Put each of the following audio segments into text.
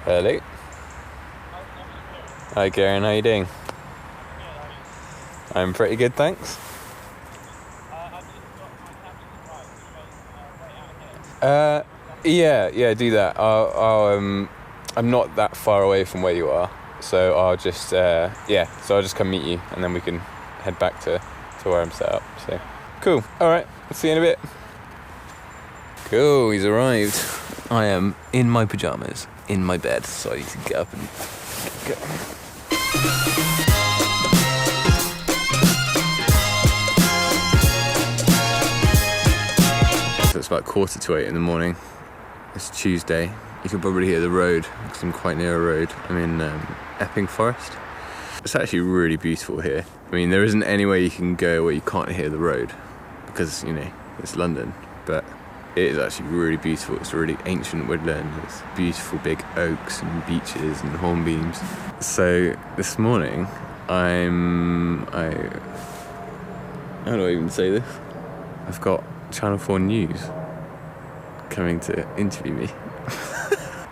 Hello. Hi Karen, how you doing? I'm pretty good, thanks. Yeah, do that. I'm not that far away from where you are, so I'll just I'll just come meet you, and then we can head back to where I'm set up. So cool. All right, I'll see you in a bit. Cool, he's arrived. I am in my pajamas, in my bed, so I need to get up and go. So it's about 7:45 in the morning. It's Tuesday. You can probably hear the road because I'm quite near a road. I'm in Epping Forest. It's actually really beautiful here. I mean, there isn't anywhere you can go where you can't hear the road because, you know, it's London, but it is actually really beautiful. It's a really ancient woodland. There's beautiful big oaks and beeches and hornbeams. So this morning, how do I even say this? I've got Channel 4 News coming to interview me.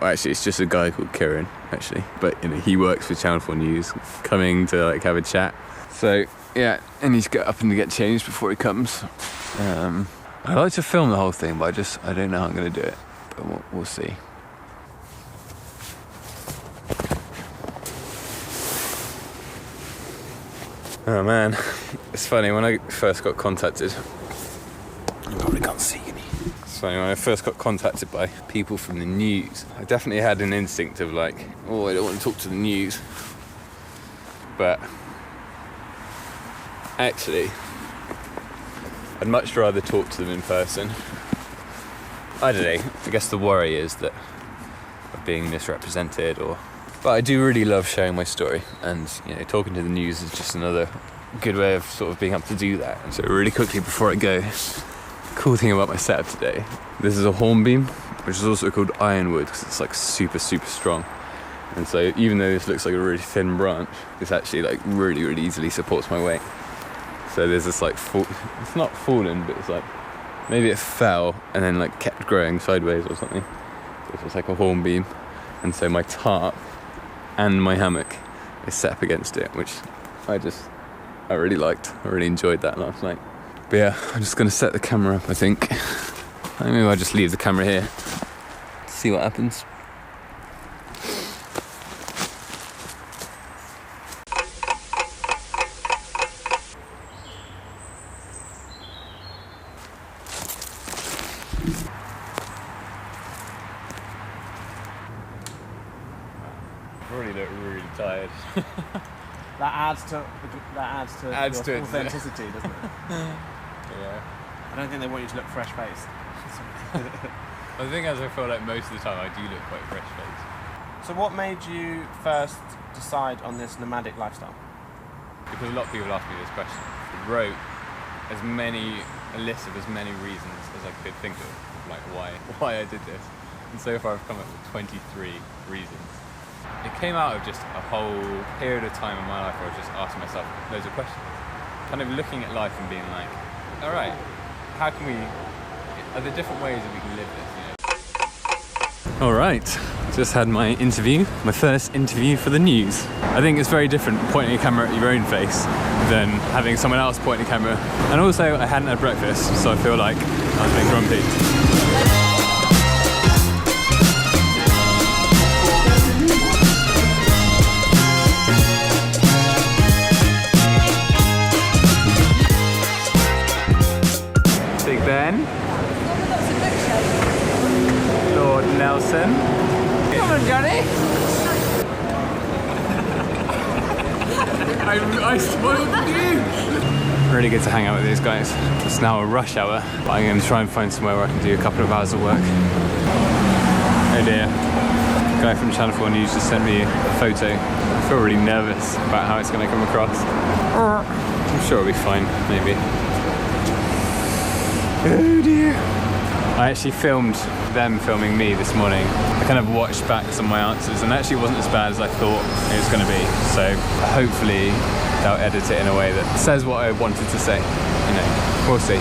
Well, actually, it's just a guy called Kieran, actually. But, you know, he works for Channel 4 News, coming to, like, have a chat. So, yeah, I need to get up and get changed before he comes. I'd like to film the whole thing, but I don't know how I'm going to do it. But we'll see. Oh, man. It's funny, when I first got contacted... You probably can't see me. So when I first got contacted by people from the news, I definitely had an instinct of like, oh, I don't want to talk to the news. But actually, I'd much rather talk to them in person. I don't know, I guess the worry is that of being misrepresented But I do really love sharing my story, and, you know, talking to the news is just another good way of sort of being able to do that. And so really quickly before I go, cool thing about my setup today, this is a hornbeam, which is also called ironwood because it's like super strong, and so even though this looks like a really thin branch, this actually like really easily supports my weight. So there's this like it's not fallen, but it's like maybe it fell and then like kept growing sideways or something. So it's like a hornbeam, and so my tarp and my hammock is set up against it, which I really liked. I really enjoyed that last night. But yeah, I'm just going to set the camera up, I think. Maybe I'll just leave the camera here. See what happens. I already look really tired. That adds to your authenticity, doesn't it? Yeah. I don't think they want you to look fresh-faced. The thing is, I feel like most of the time I do look quite fresh-faced. So what made you first decide on this nomadic lifestyle? Because a lot of people ask me this question. I wrote a list of as many reasons as I could think of, like why I did this. And so far I've come up with 23 reasons. It came out of just a whole period of time in my life where I was just asking myself loads of questions. Kind of looking at life and being like, all right, are there different ways that we can live this, you know? All right, just had my interview, my first interview for the news. I think it's very different pointing a camera at your own face than having someone else pointing a camera. And also I hadn't had breakfast, so I feel like I was a bit grumpy. Ben, Lord Nelson. Come on, Johnny. I spoiled you. Really good to hang out with these guys. It's now a rush hour, but I'm going to try and find somewhere where I can do a couple of hours of work. Oh dear. The guy from Channel 4 News just sent me a photo. I feel really nervous about how it's going to come across. I'm sure it'll be fine, maybe. Oh dear. I actually filmed them filming me this morning. I kind of watched back some of my answers, and actually it wasn't as bad as I thought it was going to be. So hopefully they'll edit it in a way that says what I wanted to say. You know, we'll see.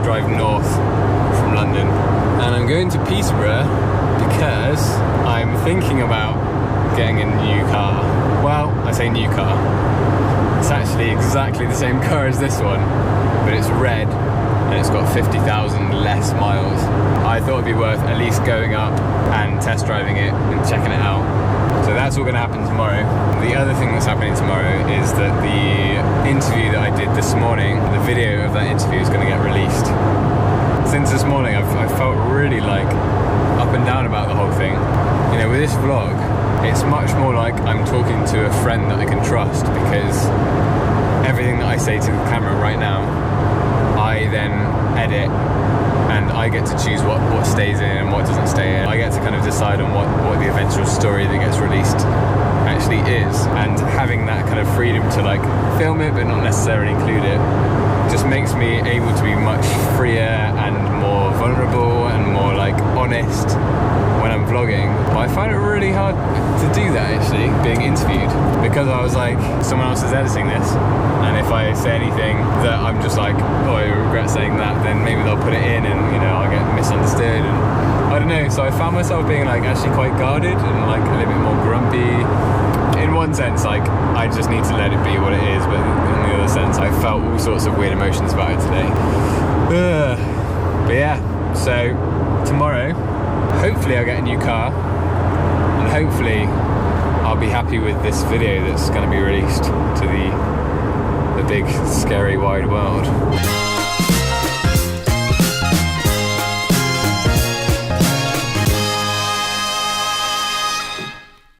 drive north from London. And I'm going to Peterborough because I'm thinking about getting a new car. Well, I say new car. It's actually exactly the same car as this one, but it's red and it's got 50,000 less miles. I thought it'd be worth at least going up and test driving it and checking it out. So that's all going to happen tomorrow. The other thing that's happening tomorrow is that the interview that I did this morning, the video of that interview is going to get released. Since this morning, I've felt really like up and down about the whole thing. You know, with this vlog, it's much more like I'm talking to a friend that I can trust, because everything that I say to the camera right now, I then edit and I get to choose what stays in and what doesn't stay in. I get to kind of decide on what the eventual story that gets released actually is. And having that kind of freedom to like film it but not necessarily include it just makes me able to be much freer and more vulnerable and more like honest when I'm vlogging. But I find it really hard to do that actually, being interviewed, because I was like, someone else is editing this, and if I say anything that I'm just like, oh, I regret saying that, then maybe they'll put it in and, you know, I'll get misunderstood, and I don't know. So I found myself being like actually quite guarded and like a little bit more grumpy. In one sense, like, I just need to let it be what it is, but in the other sense, I felt all sorts of weird emotions about it today. But yeah, so tomorrow, hopefully I'll get a new car, and hopefully I'll be happy with this video that's going to be released to the big, scary, wide world.